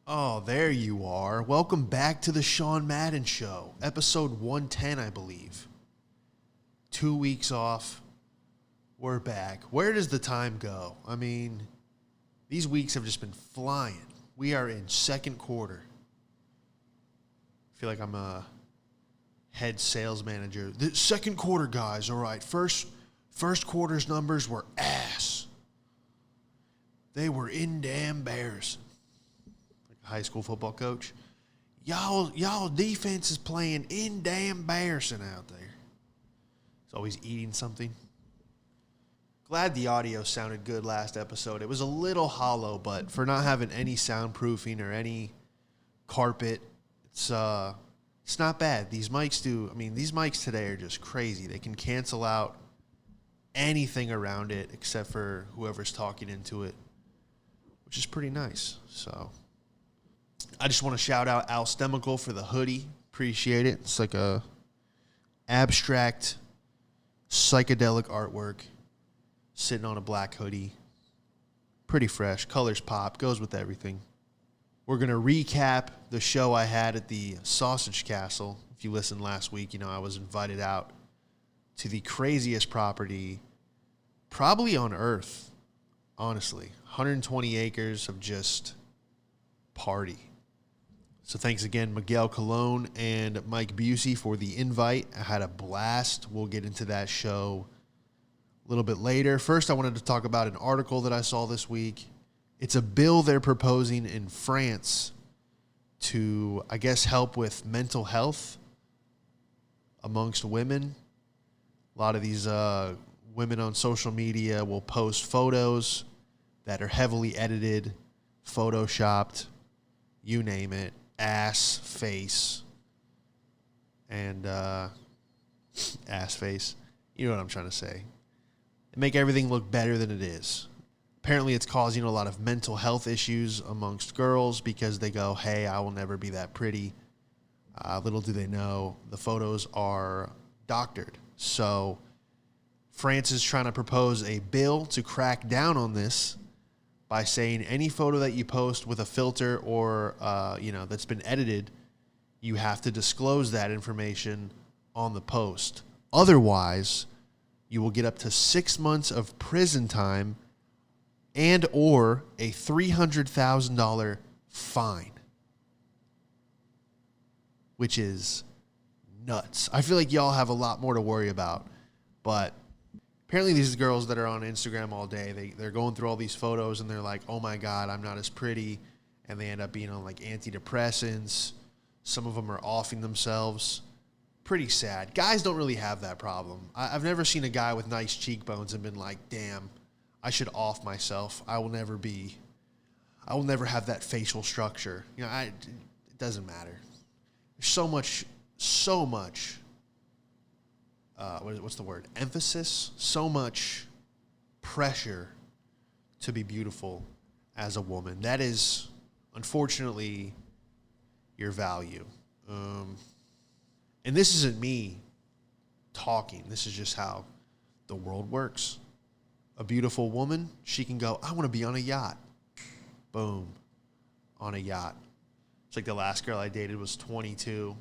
Oh, there you are. Welcome back to the Sean Madden Show, episode 110, I believe. 2 weeks off. We're back. Where does the time go? I mean, these weeks have just been flying. We are in second quarter. I feel like I'm a head sales manager. The second quarter, guys, all right. First quarter's numbers were ass. They were embarrassing. High school football coach. Y'all defense is playing embarrassing out there. He's always eating something. Glad the audio sounded good last episode. It was a little hollow, but for not having any soundproofing or any carpet, it's not bad. These mics these mics today are just crazy. They can cancel out anything around it except for whoever's talking into it, which is pretty nice. So I just want to shout out Alstemical for the hoodie. Appreciate it. It's like a abstract psychedelic artwork sitting on a black hoodie. Pretty fresh. Colors pop. Goes with everything. We're going to recap the show I had at the Sausage Castle. If you listened last week, I was invited out to the craziest property probably on earth, honestly. 120 acres of just party. So thanks again, Miguel Colon and Mike Busey, for the invite. I had a blast. We'll get into that show a little bit later. First, I wanted to talk about an article that I saw this week. It's a bill they're proposing in France to, I guess, help with mental health amongst women. A lot of these women on social media will post photos that are heavily edited, photoshopped, you name it, ass, face, and ass face. You know what I'm trying to say. And make everything look better than it is. Apparently it's causing a lot of mental health issues amongst girls because they go, hey, I will never be that pretty. Little do they know, the photos are doctored. So France is trying to propose a bill to crack down on this by saying any photo that you post with a filter or, that's been edited, you have to disclose that information on the post. Otherwise, you will get up to 6 months of prison time and or a $300,000 fine, which is nuts. I feel like y'all have a lot more to worry about, but apparently these girls that are on Instagram all day, they're going through all these photos and they're like, oh my God, I'm not as pretty. And they end up being on like antidepressants. Some of them are offing themselves. Pretty sad. Guys don't really have that problem. I've never seen a guy with nice cheekbones and been like, damn, I should off myself. I will never have that facial structure. It doesn't matter. There's so much, what's the word? Emphasis, so much pressure to be beautiful as a woman. That is, unfortunately, your value. And this isn't me talking. This is just how the world works. A beautiful woman, she can go, I want to be on a yacht. Boom. On a yacht. It's like the last girl I dated was 22,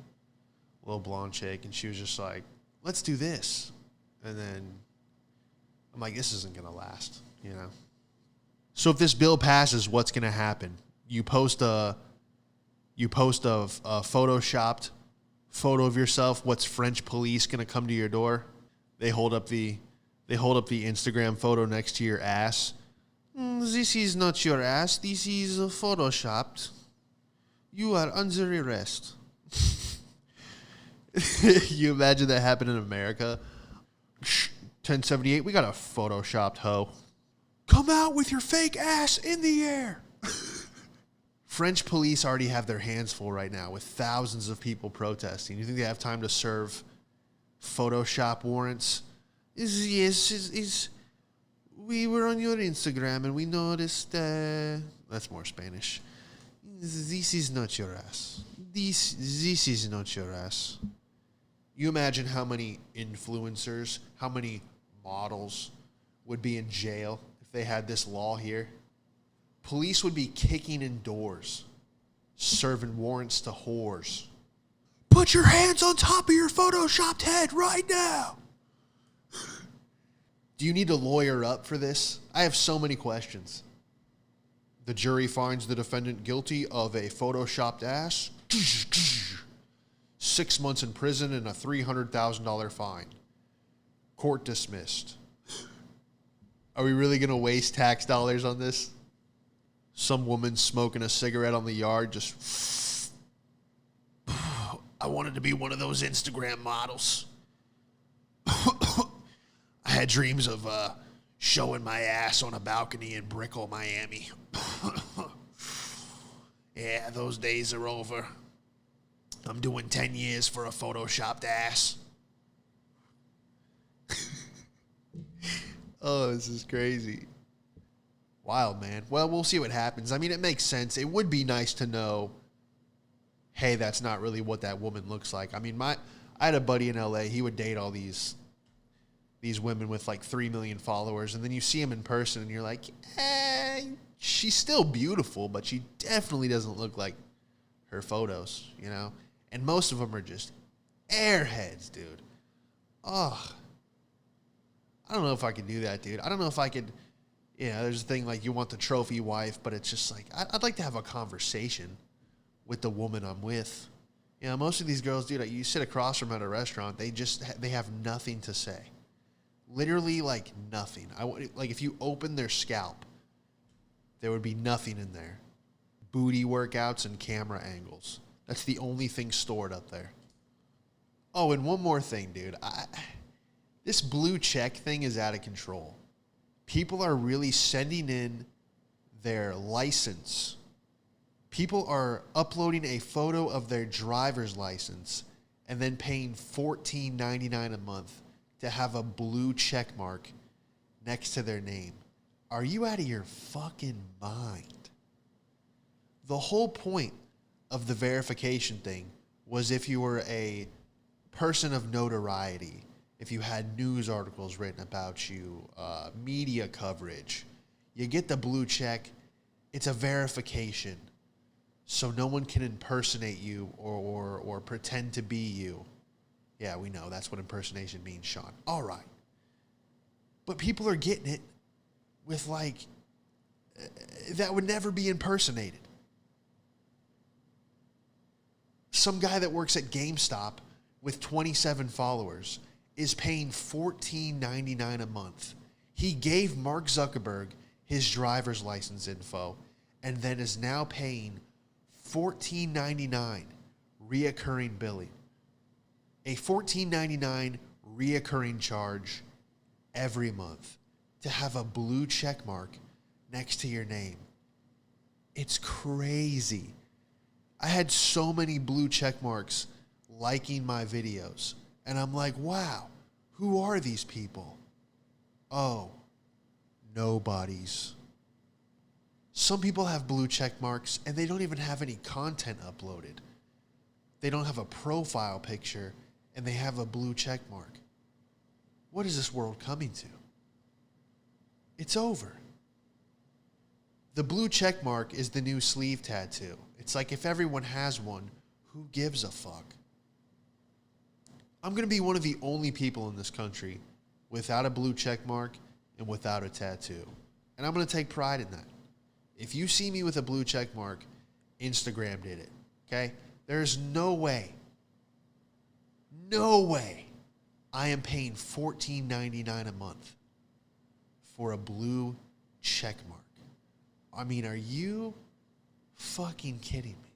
little blonde chick, and she was just like, let's do this. And then I'm like, this isn't going to last, So if this bill passes, what's going to happen? You post a photoshopped photo of yourself. What's French police going to come to your door? They hold up the Instagram photo next to your ass. This is not your ass. This is photoshopped. You are under arrest. You imagine that happened in America? 1078, we got a photoshopped hoe. Come out with your fake ass in the air. French police already have their hands full right now with thousands of people protesting. You think they have time to serve Photoshop warrants? Yes, we were on your Instagram and we noticed, that's more Spanish. This is not your ass. This is not your ass. You imagine how many influencers, how many models would be in jail if they had this law here? Police would be kicking in doors serving warrants to whores. Put your hands on top of your photoshopped head right now. Do you need to lawyer up for this? I have so many questions. The jury finds the defendant guilty of a photoshopped ass. 6 months in prison and a $300,000 fine. Court dismissed. Are we really going to waste tax dollars on this? Some woman smoking a cigarette on the yard just... I wanted to be one of those Instagram models. I had dreams of showing my ass on a balcony in Brickell, Miami. Yeah, those days are over. I'm doing 10 years for a photoshopped ass. Oh, this is crazy. Wild, man. Well, we'll see what happens. I mean, it makes sense. It would be nice to know, hey, that's not really what that woman looks like. I mean, I had a buddy in LA. He would date all these women with like 3 million followers, and then you see him in person, and you're like, she's still beautiful, but she definitely doesn't look like her photos, you know? And most of them are just airheads, dude. Oh, I don't know if I could do that, dude. I don't know if I could, there's a thing like you want the trophy wife, but it's just like, I'd like to have a conversation with the woman I'm with. You know, most of these girls, dude, you sit across from them at a restaurant, they have nothing to say. Literally, like, nothing. Like, if you open their scalp, there would be nothing in there. Booty workouts and camera angles. That's the only thing stored up there. Oh, and one more thing, dude. This blue check thing is out of control. People are really sending in their license. People are uploading a photo of their driver's license and then paying $14.99 a month to have a blue check mark next to their name. Are you out of your fucking mind? The whole point of the verification thing was if you were a person of notoriety, if you had news articles written about you, media coverage, you get the blue check. It's a verification, so no one can impersonate you or pretend to be you. Yeah, we know that's what impersonation means, Sean. All right. But people are getting it with, like, that would never be impersonated. Some guy that works at GameStop with 27 followers is paying $14.99 a month. He gave Mark Zuckerberg his driver's license info and then is now paying $14.99 reoccurring billing. A $14.99 reoccurring charge every month to have a blue check mark next to your name. It's crazy. I had so many blue check marks liking my videos, and I'm like, wow, who are these people? Oh, nobodies. Some people have blue check marks, and they don't even have any content uploaded. They don't have a profile picture, and they have a blue check mark. What is this world coming to? It's over. The blue check mark is the new sleeve tattoo. It's like if everyone has one, who gives a fuck? I'm going to be one of the only people in this country without a blue check mark and without a tattoo. And I'm going to take pride in that. If you see me with a blue check mark, Instagram did it. Okay? There's no way I am paying $14.99 a month for a blue check mark. I mean, are you fucking kidding me?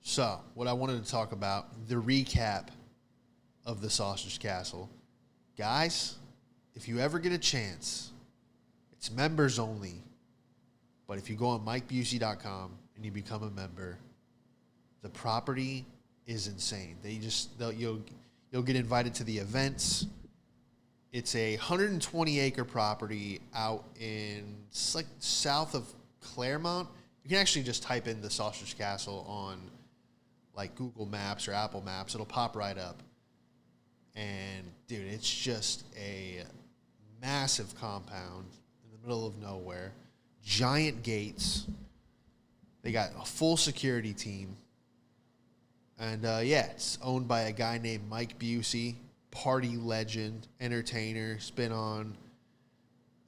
So, what I wanted to talk about, the recap of the Sausage Castle. Guys, if you ever get a chance, it's members only, but if you go on MikeBusey.com and you become a member, the property is insane. You'll get invited to the events. It's a 120-acre property out in, it's like south of Claremont. You can actually just type in the Sausage Castle on like Google Maps or Apple Maps. It'll pop right up. And, dude, it's just a massive compound in the middle of nowhere. Giant gates. They got a full security team. And it's owned by a guy named Mike Busey, party legend, entertainer, spin on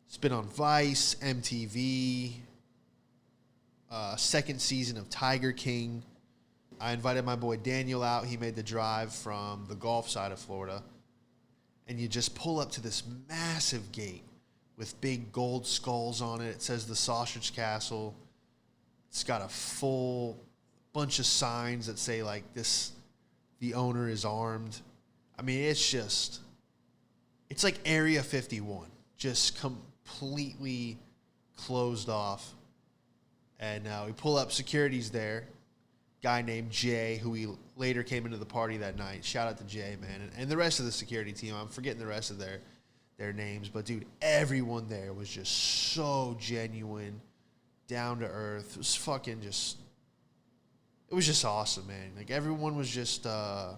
Vice, MTV, second season of Tiger King. I invited my boy Daniel out. He made the drive from the Gulf side of Florida. And you just pull up to this massive gate with big gold skulls on it. It says the Sausage Castle. It's got a full bunch of signs that say like this, the owner is armed. I mean, it's like Area 51, just completely closed off. And we pull up, security's there. Guy named Jay, who we later came into the party that night. Shout out to Jay, man. And the rest of the security team. I'm forgetting the rest of their names. But, dude, everyone there was just so genuine, down to earth. It was fucking just... It was just awesome, man. Like, everyone was just, a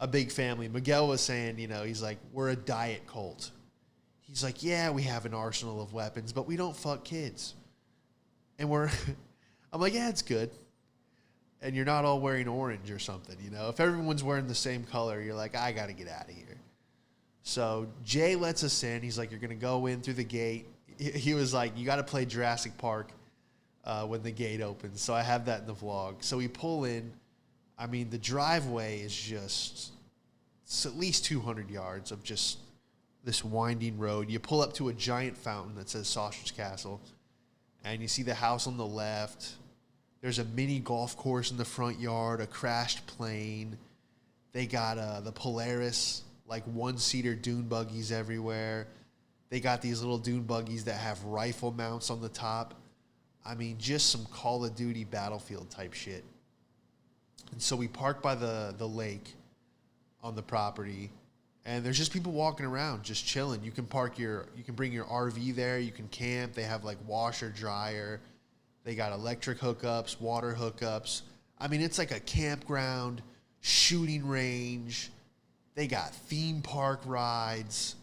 big family. Miguel was saying, he's like, we're a diet cult. He's like, yeah, we have an arsenal of weapons, but we don't fuck kids. And I'm like, yeah, it's good. And you're not all wearing orange or something, If everyone's wearing the same color, you're like, I got to get out of here. So Jay lets us in. He's like, you're going to go in through the gate. He was like, you got to play Jurassic Park when the gate opens. So I have that in the vlog. So we pull in. I mean, the driveway is it's at least 200 yards of just this winding road. You pull up to a giant fountain that says Sausage Castle, and you see the house on the left. There's a mini golf course in the front yard, a crashed plane. They got the Polaris, like one-seater dune buggies everywhere. They got these little dune buggies that have rifle mounts on the top. I mean, just some Call of Duty Battlefield type shit. And so we park by the lake on the property, and there's just people walking around, just chilling. You can bring your RV there. You can camp. They have like washer, dryer. They got electric hookups, water hookups. I mean, it's like a campground, shooting range. They got theme park rides.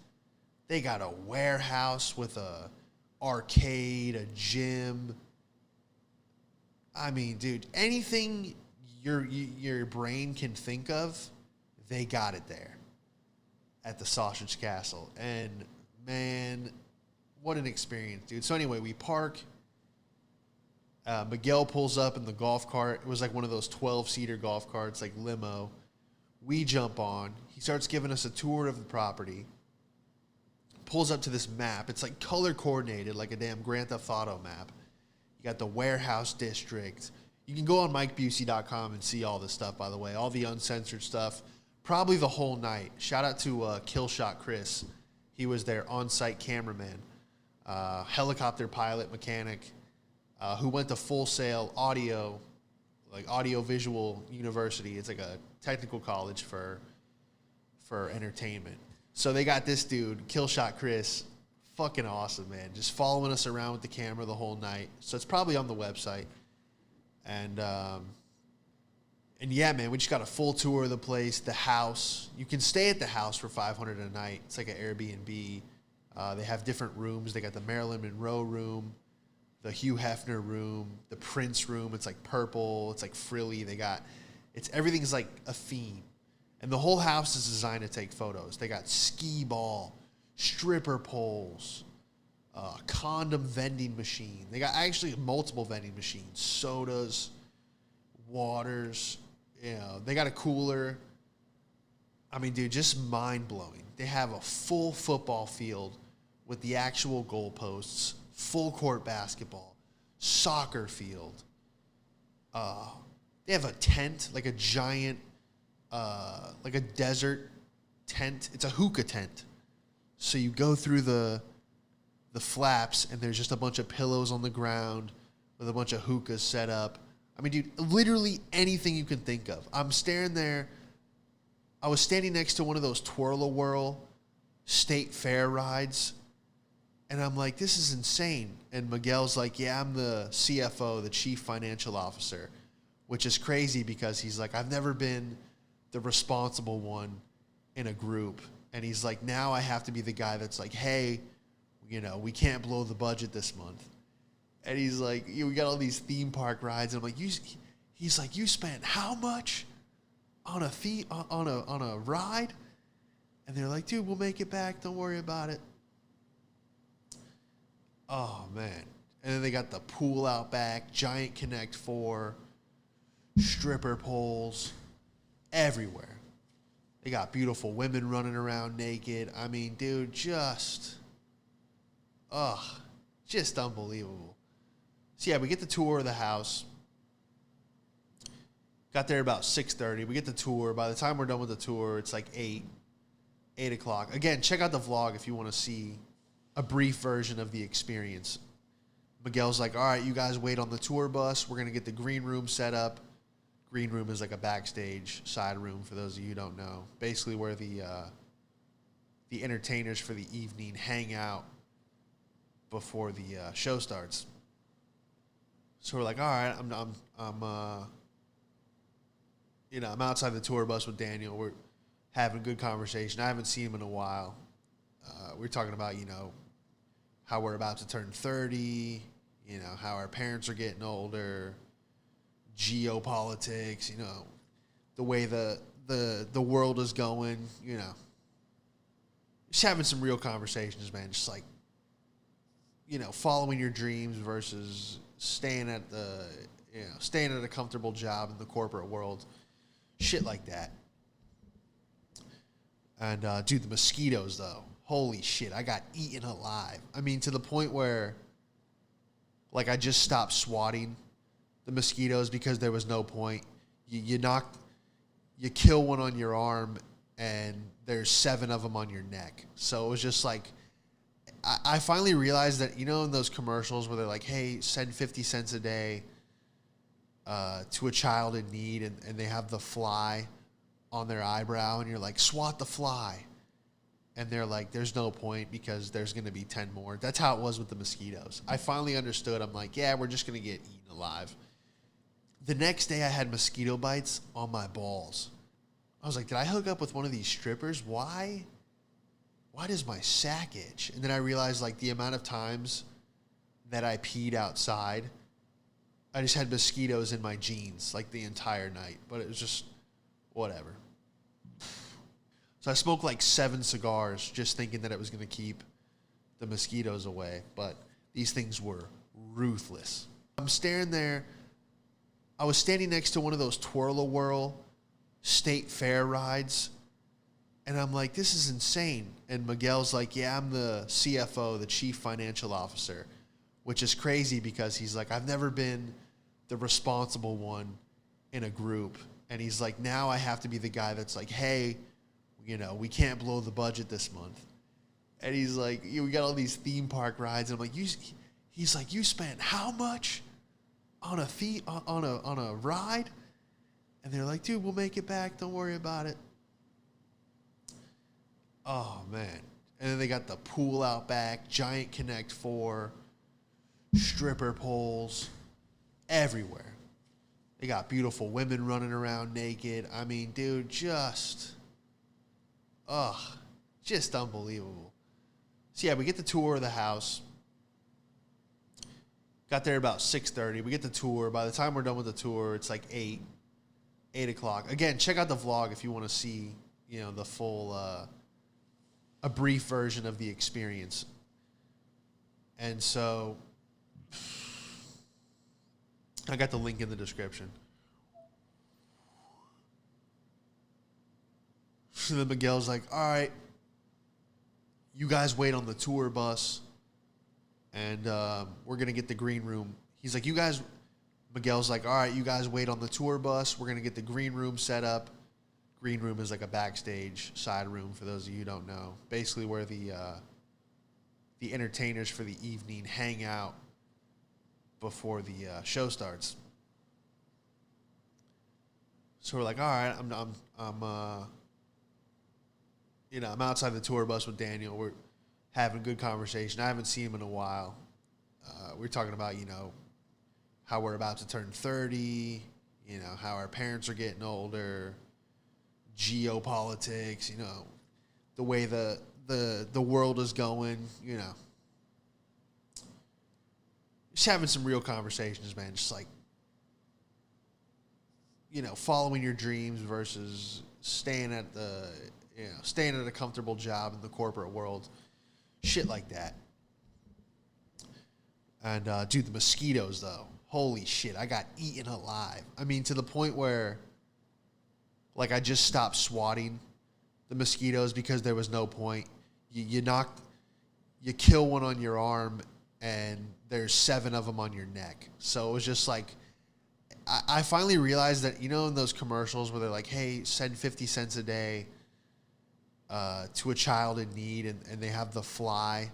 They got a warehouse with a arcade, a gym. I mean, dude, anything your brain can think of, they got it there at the Sausage Castle. And, man, what an experience, dude. So, anyway, we park. Miguel pulls up in the golf cart. It was like one of those 12-seater golf carts, like limo. We jump on. He starts giving us a tour of the property. Pulls up to this map. It's like color-coordinated, like a damn Grand Theft Auto map. You got the warehouse district. You can go on MikeBusey.com and see all this stuff, by the way, all the uncensored stuff. Probably the whole night. Shout out to Killshot Chris. He was their on-site cameraman, helicopter pilot, mechanic, who went to Full Sail Audio, like Audio-Visual University. It's like a technical college for entertainment. So they got this dude, Killshot Chris, fucking awesome, man. Just following us around with the camera the whole night. So it's probably on the website. And yeah, man, we just got a full tour of the place, the house. You can stay at the house for $500 a night. It's like an Airbnb. They have different rooms. They got the Marilyn Monroe room, the Hugh Hefner room, the Prince room. It's like purple. It's like frilly. Everything's like a theme. And the whole house is designed to take photos. They got skee ball, stripper poles, condom vending machine. They got actually multiple vending machines, sodas, waters. They got a cooler. I mean, dude, just mind-blowing. They have a full football field with the actual goalposts, full court basketball, soccer field. They have a tent, like a giant, like a desert tent. It's a hookah tent. So you go through the flaps, and there's just a bunch of pillows on the ground with a bunch of hookahs set up. I mean, dude, literally anything you can think of. I'm staring there. I was standing next to one of those Twirl-A-Whirl state fair rides, and I'm like, this is insane. And Miguel's like, yeah, I'm the CFO, the chief financial officer, which is crazy because he's like, I've never been the responsible one in a group. And he's like, now I have to be the guy that's like, hey, we can't blow the budget this month. And he's like, we got all these theme park rides. And I'm like, he's like, you spent how much on a ride? And they're like, dude, we'll make it back. Don't worry about it. Oh, man. And then they got the pool out back, giant Connect 4, stripper poles, everywhere. They got beautiful women running around naked. I mean, dude, just unbelievable. So, yeah, we get the tour of the house. Got there about 6:30. We get the tour. By the time we're done with the tour, it's like 8 o'clock. Again, check out the vlog if you want to see a brief version of the experience. Miguel's like, all right, you guys wait on the tour bus. We're going to get the green room set up. Green room is like a backstage side room, for those of you who don't know. Basically where the entertainers for the evening hang out before the show starts. So we're like, all right, I'm outside the tour bus with Daniel. We're having a good conversation. I haven't seen him in a while. We're talking about, how we're about to turn 30, how our parents are getting older, geopolitics, the way the world is going, Just having some real conversations, man. Just like, following your dreams versus staying at a comfortable job in the corporate world. Shit like that. And, dude, the mosquitoes, though. Holy shit, I got eaten alive. I mean, to the point where, like, I just stopped swatting the mosquitoes because there was no point. You kill one on your arm, and there's 7 of them on your neck. So it was just like, I finally realized that, in those commercials where they're like, hey, send 50 cents a day to a child in need, and they have the fly on their eyebrow, and you're like, swat the fly. And they're like, there's no point because there's going to be 10 more. That's how it was with the mosquitoes. I finally understood. I'm like, yeah, we're just going to get eaten alive. The next day I had mosquito bites on my balls. I was like, did I hook up with one of these strippers? Why does my sack itch? And then I realized, like, the amount of times that I peed outside, I just had mosquitoes in my jeans, like, the entire night. But it was just whatever. So I smoked like 7 cigars just thinking that it was going to keep the mosquitoes away. But these things were ruthless. I'm staring there. I was standing next to one of those Twirl-A-Whirl state fair rides. And I'm like, this is insane. And Miguel's like, yeah, I'm the CFO, the chief financial officer. Which is crazy because he's like, I've never been the responsible one in a group. And he's like, now I have to be the guy that's like, hey, we can't blow the budget this month. And he's like, we got all these theme park rides. And I'm like, he's like, you spent how much on a ride? And they're like, dude, we'll make it back. Don't worry about it. Oh, man. And then they got the pool out back, giant Connect 4, stripper poles, everywhere. They got beautiful women running around naked. I mean, dude, just unbelievable. So, yeah, we get the tour of the house. Got there about 6:30. We get the tour. By the time we're done with the tour, it's like 8 o'clock. Again, check out the vlog if you want to see, the full, a brief version of the experience. And so I got the link in the description. So then Miguel's like, all right, you guys wait on the tour bus, and we're going to get the green room. He's like, Miguel's like, all right, you guys wait on the tour bus. We're going to get the green room set up. Green room is like a backstage side room, for those of you who don't know. Basically where the entertainers for the evening hang out before the show starts. So we're like, all right, I'm outside the tour bus with Daniel. We're having a good conversation. I haven't seen him in a while. We're talking about, how we're about to turn 30, how our parents are getting older, geopolitics, the way the world is going, just having some real conversations, man. Just like, following your dreams versus staying at a comfortable job in the corporate world. Shit like that. And, dude, the mosquitoes, though. Holy shit, I got eaten alive. I mean, to the point where, like, I just stopped swatting the mosquitoes because there was no point. You kill one on your arm, and there's 7 of them on your neck. So it was just like, I finally realized that, in those commercials where they're like, hey, send 50 cents a day to a child in need, and they have the fly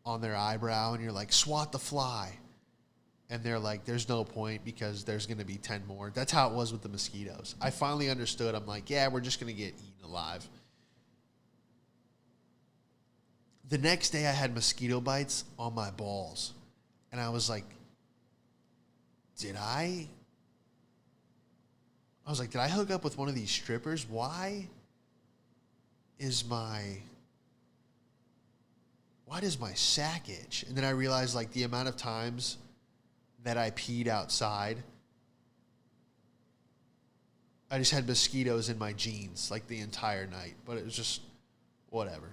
on their eyebrow, and you're like, swat the fly. And they're like, there's no point because there's going to be 10 more. That's how it was with the mosquitoes. I finally understood. I'm like, yeah, we're just going to get eaten alive. The next day I had mosquito bites on my balls. And I was like, did I hook up with one of these strippers? Why does my sack itch? And then I realized, like, the amount of times that I peed outside, I just had mosquitoes in my jeans, like, the entire night. But it was just whatever.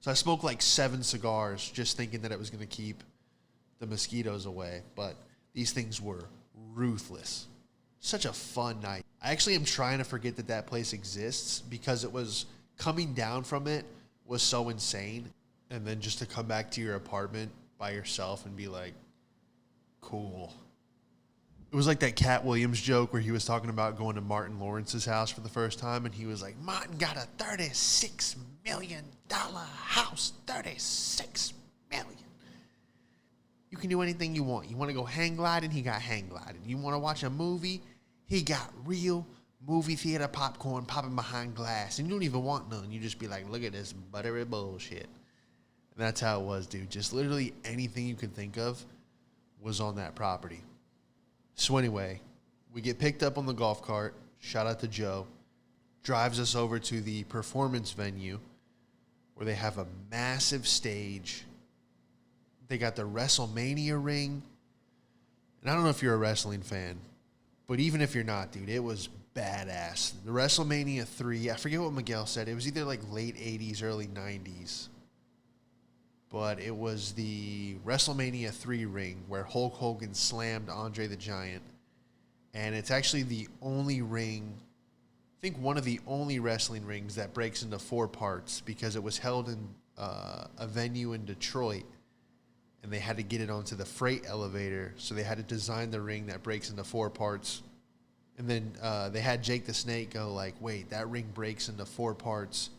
So I smoked like 7 cigars just thinking that it was going to keep the mosquitoes away. But these things were ruthless. Such a fun night. I actually am trying to forget that place exists because it was coming down from it was so insane. And then just to come back to your apartment by yourself and be like, cool. It was like that Cat Williams joke where he was talking about going to Martin Lawrence's house for the first time, and he was like, Martin got a $36 million house. $36 million. You can do anything you want. You want to go hang gliding? He got hang gliding. You want to watch a movie? He got real movie theater popcorn popping behind glass. And you don't even want none. You just be like, look at this buttery bullshit. And that's how it was, dude. Just literally anything you could think of was on that property. So anyway, we get picked up on the golf cart. Shout out to Joe. Drives us over to the performance venue where they have a massive stage. They got the WrestleMania ring. And I don't know if you're a wrestling fan, but even if you're not, dude, it was badass. The WrestleMania 3, I forget what Miguel said. It was either like late 80s, early 90s. But it was the WrestleMania 3 ring where Hulk Hogan slammed Andre the Giant. And it's actually the only ring, I think one of the only wrestling rings that breaks into 4 parts because it was held in a venue in Detroit. And they had to get it onto the freight elevator. So they had to design the ring that breaks into 4 parts. And then they had Jake the Snake go like, wait, that ring breaks into 4 parts.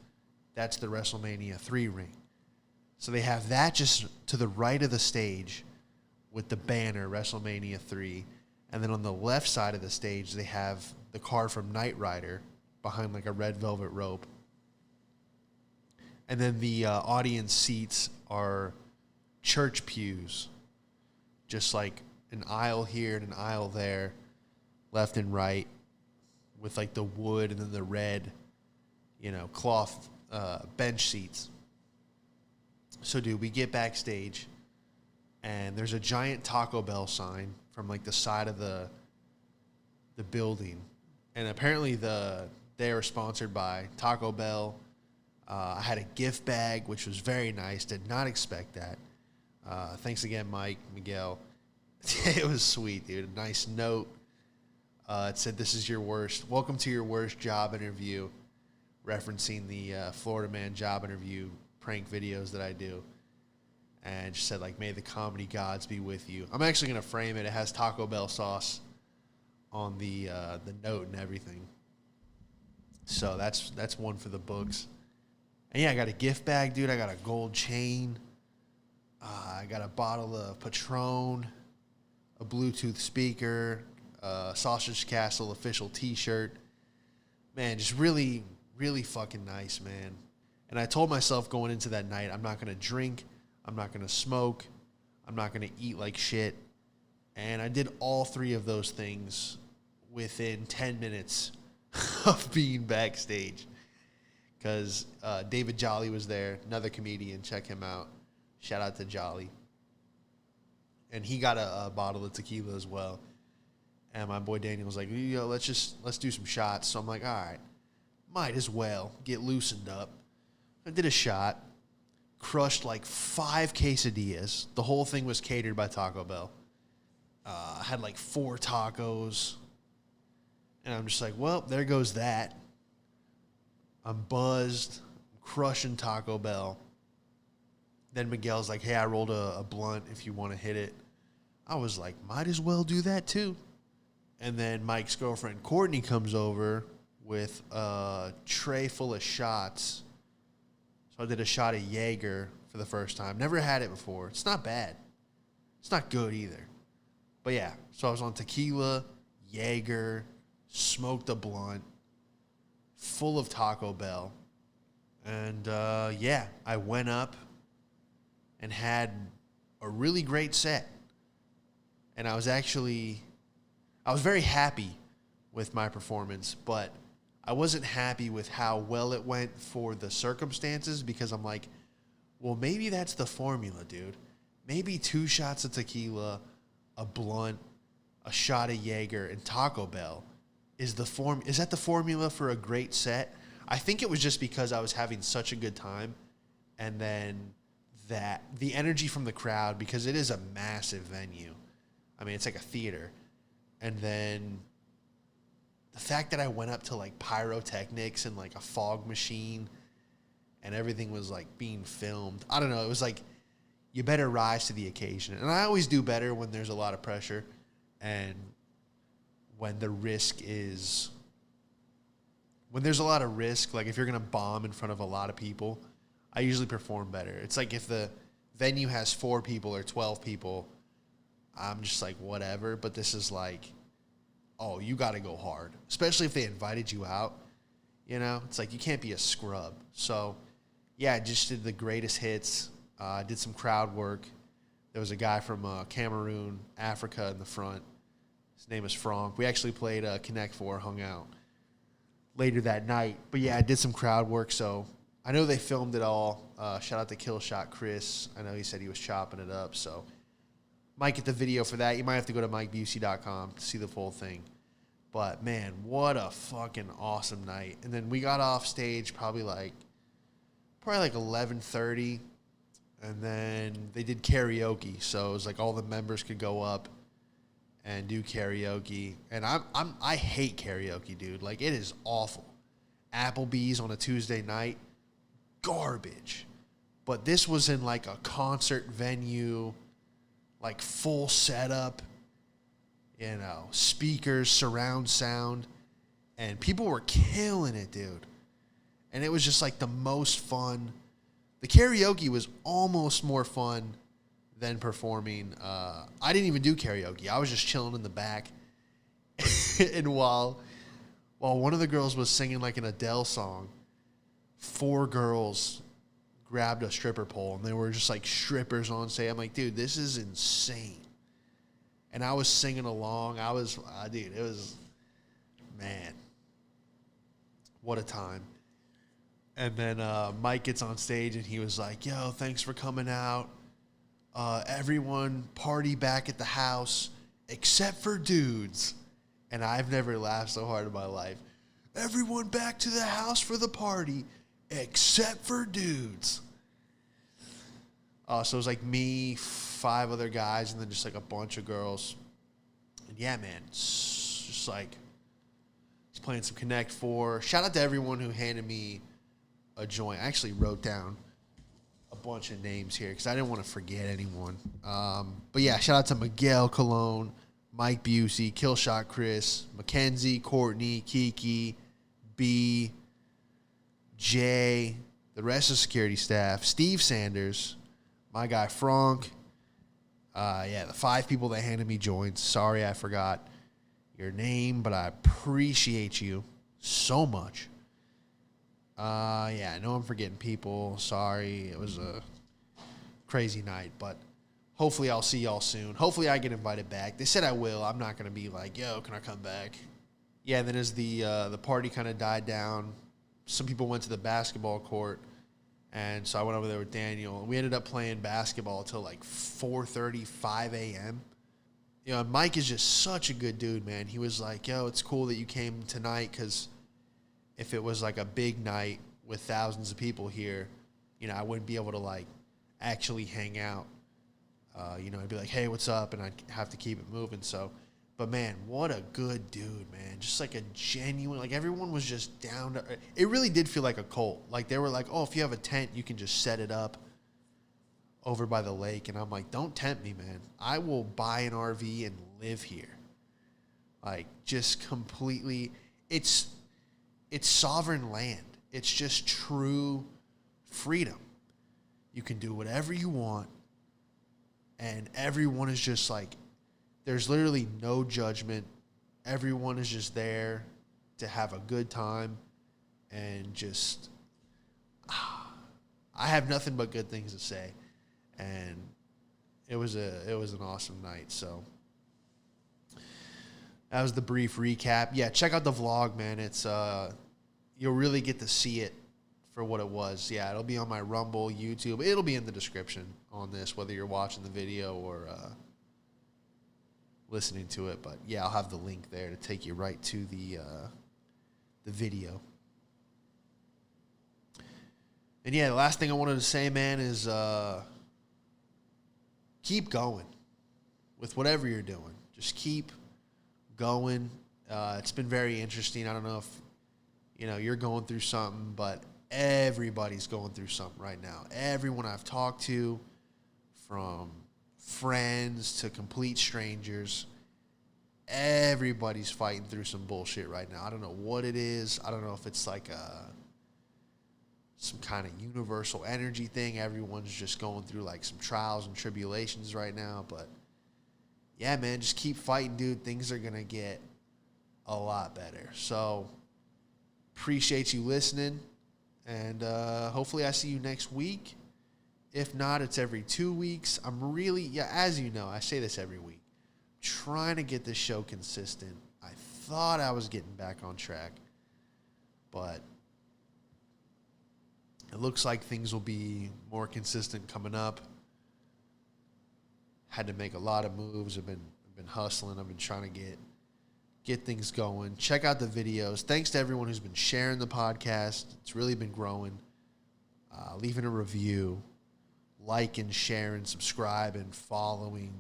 That's the WrestleMania 3 ring. So they have that just to the right of the stage with the banner, WrestleMania 3. And then on the left side of the stage, they have the car from Knight Rider behind like a red velvet rope. And then the audience seats are church pews. Just like an aisle here and an aisle there, left and right, with like the wood and then the red, cloth bench seats. So, dude, we get backstage, and there's a giant Taco Bell sign from, like, the side of the building. And apparently they were sponsored by Taco Bell. I had a gift bag, which was very nice. Did not expect that. Thanks again, Mike, Miguel. It was sweet, dude. A nice note. It said, welcome to your worst job interview, referencing the Florida Man job interview prank videos that I do, and just said like, may the comedy gods be with you. I'm actually gonna frame it. It has Taco Bell sauce on the note and everything. So that's one for the books. And yeah, I got a gift bag, dude. I got a gold chain. I got a bottle of Patron, a Bluetooth speaker, a Sausage Castle official T-shirt. Man, just really, really fucking nice, man. And I told myself going into that night, I'm not going to drink, I'm not going to smoke, I'm not going to eat like shit. And I did all 3 of those things within 10 minutes of being backstage. Because David Jolly was there, another comedian, check him out. Shout out to Jolly. And he got a bottle of tequila as well. And my boy Daniel was like, yo, let's do some shots. So I'm like, all right, might as well get loosened up. I did a shot, crushed like 5 quesadillas. The whole thing was catered by Taco Bell. I had like 4 tacos. And I'm just like, well, there goes that. I'm buzzed, crushing Taco Bell. Then Miguel's like, hey, I rolled a blunt if you want to hit it. I was like, might as well do that too. And then Mike's girlfriend, Courtney, comes over with a tray full of shots. So I did a shot of Jaeger for the first time. Never had it before. It's not bad. It's not good either. But yeah, so I was on tequila, Jaeger, smoked a blunt, full of Taco Bell. And yeah, I went up and had a really great set. And I was very happy with my performance, but I wasn't happy with how well it went for the circumstances, because I'm like, well, maybe that's the formula, dude. Maybe 2 shots of tequila, a blunt, a shot of Jaeger, and Taco Bell is that the formula for a great set? I think it was just because I was having such a good time, and then that the energy from the crowd, because it is a massive venue. I mean, it's like a theater. And then the fact that I went up to like pyrotechnics and like a fog machine and everything was like being filmed. I don't know. It was like, you better rise to the occasion. And I always do better when there's a lot of pressure and when there's a lot of risk, like if you're going to bomb in front of a lot of people, I usually perform better. It's like if the venue has 4 people or 12 people, I'm just like, whatever. But this is like, oh, you got to go hard, especially if they invited you out. You know, it's like you can't be a scrub. So, yeah, I just did the greatest hits. Did some crowd work. There was a guy from Cameroon, Africa in the front. His name is Frank. We actually played Connect 4, hung out later that night. But, yeah, I did some crowd work. So I know they filmed it all. Shout out to Killshot Chris. I know he said he was chopping it up. So might get the video for that. You might have to go to MikeBusey.com to see the full thing. But, man, what a fucking awesome night. And then we got off stage probably like 11:30. And then they did karaoke. So it was like all the members could go up and do karaoke. And I hate karaoke, dude. Like, it is awful. Applebee's on a Tuesday night, garbage. But this was in like a concert venue, like full setup, you know, speakers, surround sound, and people were killing it, dude. And it was just like the most fun. The karaoke was almost more fun than performing. I didn't even do karaoke. I was just chilling in the back. And while one of the girls was singing like an Adele song, 4 girls grabbed a stripper pole, and they were just like strippers on stage. I'm like, dude, this is insane. And I was singing along. Dude, it was, man, what a time. And then Mike gets on stage, and he was like, yo, thanks for coming out. Everyone party back at the house except for dudes. And I've never laughed so hard in my life. Everyone back to the house for the party except for dudes. So it was like me, 5 other guys, and then just like a bunch of girls. And yeah, man, it's just like, just playing some Connect 4. Shout out to everyone who handed me a joint. I actually wrote down a bunch of names here because I didn't want to forget anyone. But yeah, shout out to Miguel Cologne, Mike Busey, Killshot Chris, Mackenzie, Courtney, Kiki, B, Jay, the rest of the security staff, Steve Sanders, my guy Frank. Yeah, the 5 people that handed me joints. Sorry I forgot your name, but I appreciate you so much. Yeah, I know I'm forgetting people. Sorry. It was a crazy night, but hopefully I'll see y'all soon. Hopefully I get invited back. They said I will. I'm not going to be like, yo, can I come back? Yeah, and then as the party kind of died down, some people went to the basketball court, And so I went over there with Daniel, and we ended up playing basketball until like 4:30, 5 a.m. You know, Mike is just such a good dude, man. He was like, yo, it's cool that you came tonight, because if it was like a big night with thousands of people here, you know, I wouldn't be able to like actually hang out. You know, I'd be like, hey, what's up? And I'd have to keep it moving. So, but man, what a good dude, man. Just like a genuine, like everyone was just down to, it really did feel like a cult. Like they were like, oh, if you have a tent, you can just set it up over by the lake. And I'm like, don't tempt me, man. I will buy an RV and live here. Like just completely, it's sovereign land. It's just true freedom. You can do whatever you want. And everyone is just like, there's literally no judgment. Everyone is just there to have a good time. And just, I have nothing but good things to say. And it was an awesome night. So that was the brief recap. Yeah, check out the vlog, man. It's you'll really get to see it for what it was. Yeah, it'll be on my Rumble, YouTube. It'll be in the description on this, whether you're watching the video or listening to it. But yeah, I'll have the link there to take you right to the video. And yeah, the last thing I wanted to say, man, is keep going with whatever you're doing. Just keep going. It's been very interesting. I don't know if, you know, you're going through something, but everybody's going through something right now. Everyone I've talked to, from friends to complete strangers, everybody's fighting through some bullshit right now. I don't know what it is. I don't know if it's like some kind of universal energy thing. Everyone's just going through like some trials and tribulations right now. But yeah, man, just keep fighting, dude. Things are going to get a lot better. So appreciate you listening. And hopefully I see you next week. If not, it's every 2 weeks. I'm really, yeah, as you know, I say this every week, trying to get this show consistent. I thought I was getting back on track, but it looks like things will be more consistent coming up. Had to make a lot of moves. I've been hustling. I've been trying to get things going. Check out the videos. Thanks to everyone who's been sharing the podcast. It's really been growing. Leaving a review, liking, sharing, subscribing, following,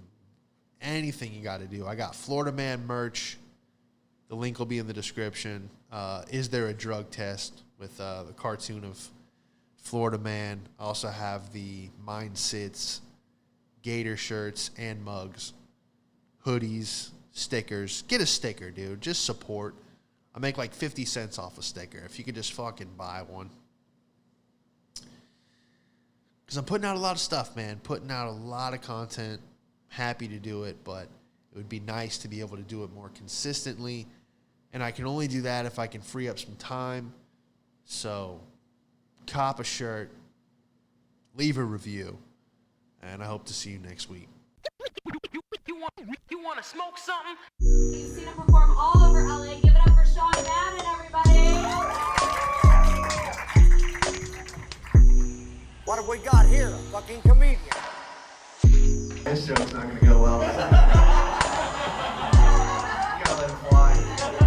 anything you got to do. I got Florida Man merch. The link will be in the description. Is there a drug test with the cartoon of Florida Man? I also have the Mind Sits Gator shirts and mugs, hoodies, stickers. Get a sticker, dude. Just support. I make like 50 cents off a sticker. If you could just fucking buy one. Because I'm putting out a lot of stuff, man. Putting out a lot of content. Happy to do it, but it would be nice to be able to do it more consistently. And I can only do that if I can free up some time. So, cop a shirt. Leave a review. And I hope to see you next week. You want to smoke something? You've seen him perform all over LA. Give it up for Sean Madden, everybody. What have we got here? A fucking comedian. This joke's not going to go well. You gotta let it fly.